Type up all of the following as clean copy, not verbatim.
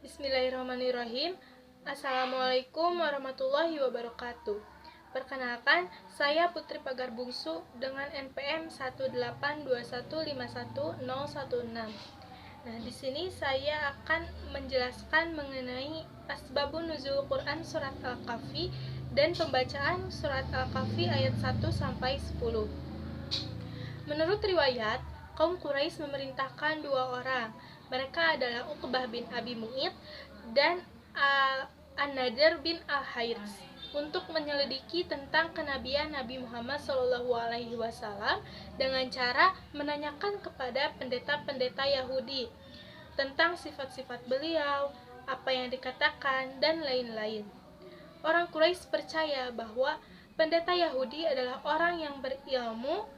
Bismillahirrahmanirrahim. Assalamualaikum warahmatullahi wabarakatuh. Perkenalkan, saya Putri Pagar Bungsu dengan NPM 182151016. Nah, di sini saya akan menjelaskan mengenai asbabun nuzul Quran surat Al-Kahfi dan pembacaan surat Al-Kahfi ayat 1 sampai 10. Menurut riwayat, kaum Quraisy memerintahkan dua orang. Mereka adalah Uqbah bin Abi Mu'id dan An-Nadhr bin Al-Harits untuk menyelidiki tentang kenabian Nabi Muhammad SAW dengan cara menanyakan kepada pendeta-pendeta Yahudi tentang sifat-sifat beliau, apa yang dikatakan, dan lain-lain. Orang Quraisy percaya bahwa pendeta Yahudi adalah orang yang berilmu,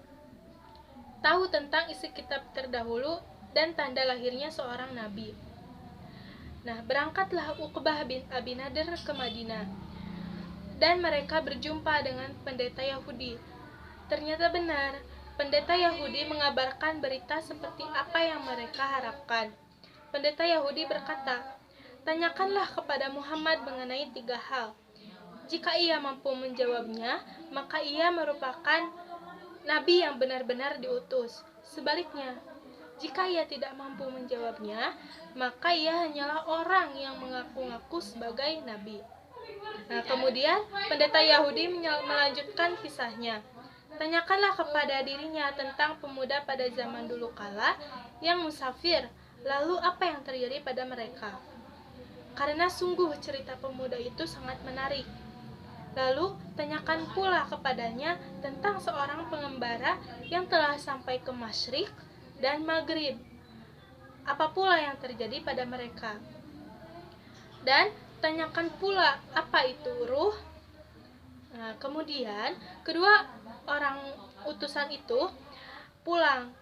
tahu tentang isi kitab terdahulu dan tanda lahirnya seorang nabi. Nah, berangkatlah Uqbah bin Abi Nadhr ke Madinah, dan mereka berjumpa dengan pendeta Yahudi. Ternyata benar, pendeta Yahudi mengabarkan berita seperti apa yang mereka harapkan. Pendeta Yahudi berkata, "Tanyakanlah kepada Muhammad mengenai 3 hal. Jika ia mampu menjawabnya, maka ia merupakan nabi yang benar-benar diutus. Sebaliknya, jika ia tidak mampu menjawabnya, maka ia hanyalah orang yang mengaku-ngaku sebagai nabi." Nah, kemudian pendeta Yahudi melanjutkan kisahnya. "Tanyakanlah kepada dirinya tentang pemuda pada zaman dulu kala yang musafir, lalu apa yang terjadi pada mereka. Karena sungguh cerita pemuda itu sangat menarik. Lalu tanyakan pula kepadanya tentang seorang pengembara yang telah sampai ke Masyrik dan Maghrib. Apa pula yang terjadi pada mereka? Dan tanyakan pula apa itu ruh." Nah, kemudian kedua orang utusan itu pulang.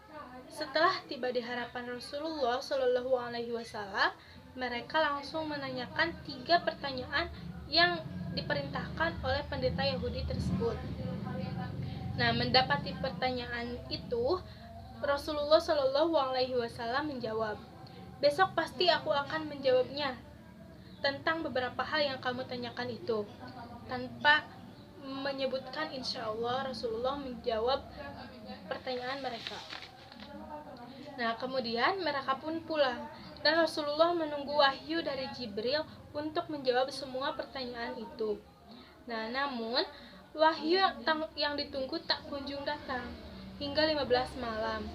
Setelah tiba di hadapan Rasulullah SAW, mereka langsung menanyakan 3 pertanyaan yang diperintahkan oleh pendeta Yahudi tersebut. Nah, mendapati pertanyaan itu, Rasulullah SAW menjawab, "Besok pasti aku akan menjawabnya tentang beberapa hal yang kamu tanyakan itu." Tanpa menyebutkan insya Allah, Rasulullah menjawab pertanyaan mereka. Nah, kemudian mereka pun pulang, dan Rasulullah menunggu wahyu dari Jibril untuk menjawab semua pertanyaan itu. Nah, namun wahyu yang ditunggu tak kunjung datang hingga 15 malam.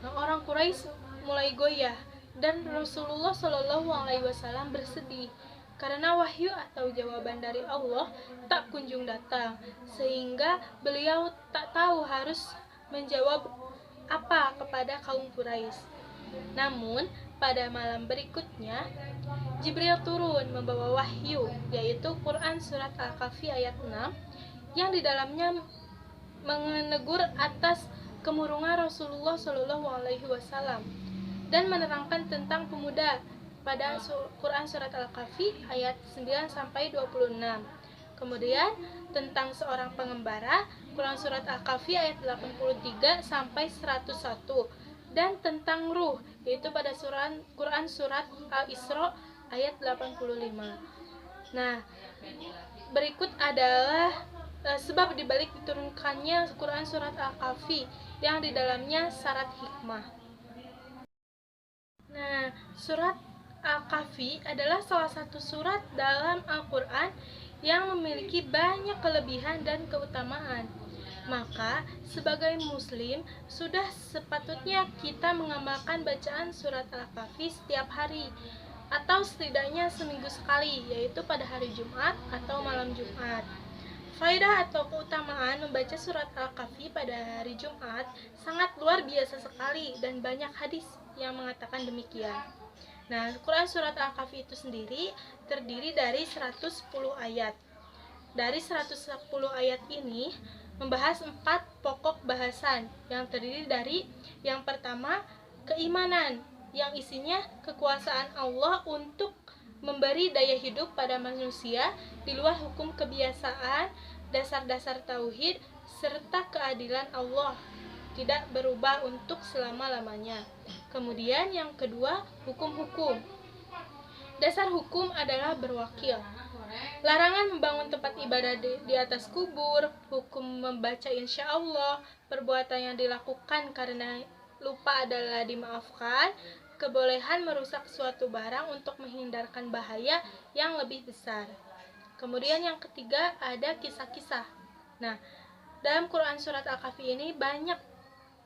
Nah, orang Quraisy mulai goyah, dan Rasulullah SAW bersedih karena wahyu atau jawaban dari Allah tak kunjung datang, sehingga beliau tak tahu harus menjawab apa kepada kaum Quraisy. Namun, pada malam berikutnya, Jibril turun membawa wahyu, yaitu Quran surat Al-Kahfi ayat 6, yang di dalamnya menegur atas kemurungan Rasulullah SAW dan menerangkan tentang pemuda pada Quran surat Al-Kahfi ayat 9 sampai 26. Kemudian tentang seorang pengembara, Quran surat Al-Kahfi ayat 83 sampai 101, dan tentang ruh, yaitu pada Quran surat Al-Isra ayat 85. Nah, berikut adalah sebab dibalik diturunkannya Quran surat Al-Kahfi yang di dalamnya syarat hikmah. Nah, surat Al-Kahfi adalah salah satu surat dalam Al-Quran yang memiliki banyak kelebihan dan keutamaan. Maka, sebagai muslim, sudah sepatutnya kita mengamalkan bacaan surat Al-Kahfi setiap hari, atau setidaknya seminggu sekali, yaitu pada hari Jumat atau malam Jumat. Faedah atau keutamaan membaca surat Al-Kahfi pada hari Jumat sangat luar biasa sekali, dan banyak hadis yang mengatakan demikian. Nah, Quran surat Al-Kahfi itu sendiri terdiri dari 110 ayat. Dari 110 ayat ini membahas 4 pokok bahasan yang terdiri dari yang pertama, keimanan, yang isinya kekuasaan Allah untuk memberi daya hidup pada manusia di luar hukum kebiasaan, dasar-dasar tauhid, serta keadilan Allah tidak berubah untuk selama-lamanya. Kemudian yang kedua, hukum-hukum, Dasar hukum adalah berwakil. Larangan membangun tempat ibadah di atas kubur, hukum membaca insya Allah, perbuatan yang dilakukan karena lupa adalah dimaafkan, kebolehan merusak suatu barang untuk menghindarkan bahaya yang lebih besar. Kemudian yang ketiga ada kisah-kisah. Nah, dalam Quran Surat Al-Kahfi ini banyak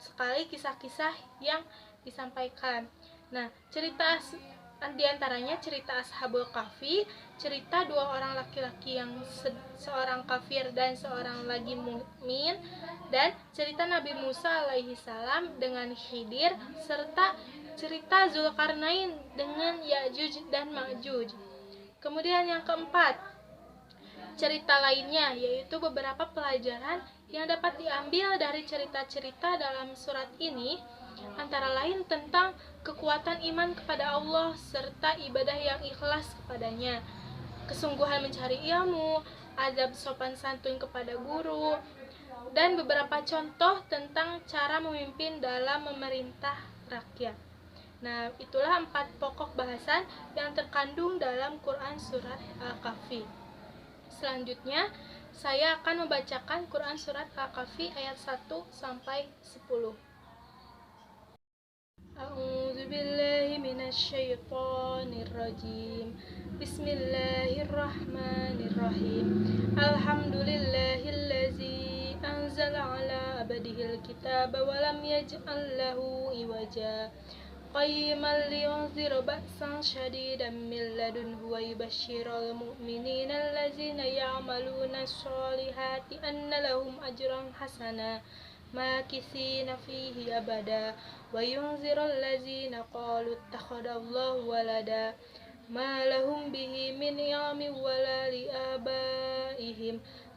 sekali kisah-kisah yang disampaikan. Nah, di antaranya cerita Ashabul Kahfi, cerita dua orang laki-laki yang seorang kafir dan seorang lagi mukmin, dan cerita Nabi Musa alaihi salam dengan Khidir, serta cerita Zulkarnain dengan Ya'juj dan Ma'juj. Kemudian yang keempat, cerita lainnya, yaitu beberapa pelajaran yang dapat diambil dari cerita-cerita dalam surat ini, antara lain tentang kekuatan iman kepada Allah serta ibadah yang ikhlas kepadanya, kesungguhan mencari ilmu, adab sopan santun kepada guru, dan beberapa contoh tentang cara memimpin dalam memerintah rakyat. Nah, itulah 4 pokok bahasan yang terkandung dalam Quran Surat Al-Kahfi. Selanjutnya, saya akan membacakan Quran Surat Al-Kahfi ayat 1 sampai 10. A'udzu billahi minasyaitonir rajim. Bismillahirrahmanirrahim. Alhamdulillahillazi anzala ala abdihil kitaba wa lam yaj'al lahu iwaja. قيما لينذر بأسا شديدا من لدنه ويبشر المؤمنين الذين يعملون الصالحات أن لهم أجرا حسنا ماكثين فيه أبدا وينذر الذين قالوا اتخذ الله ولدا ما لهم به من علم ولا لآبائهم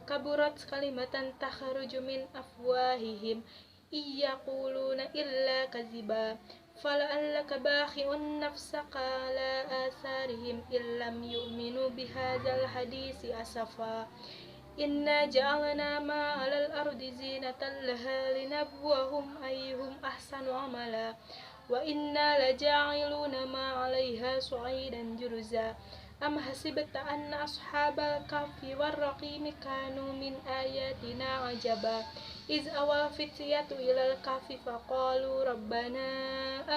كبرت كلمة تخرج من أفواههم إن يقولون إلا كذبا فلعلك باخع نفسك على آثارهم إن لم يؤمنوا بهذا الحديث أسفا إنا جعلنا ما على الأرض زينة لها لنبلوهم أيهم أحسن عملا وإنا لجاعلون ما عليها صعيدا جرزا أم حسبت أن أصحاب الكهف والرقيم كانوا من آياتنا عجبا إذ أوى الفتية إلى الكهف فقالوا ربنا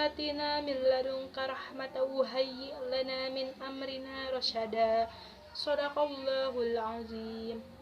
آتنا من لدنك رحمة وهيئ لنا من أمرنا رشدا صدق الله العظيم.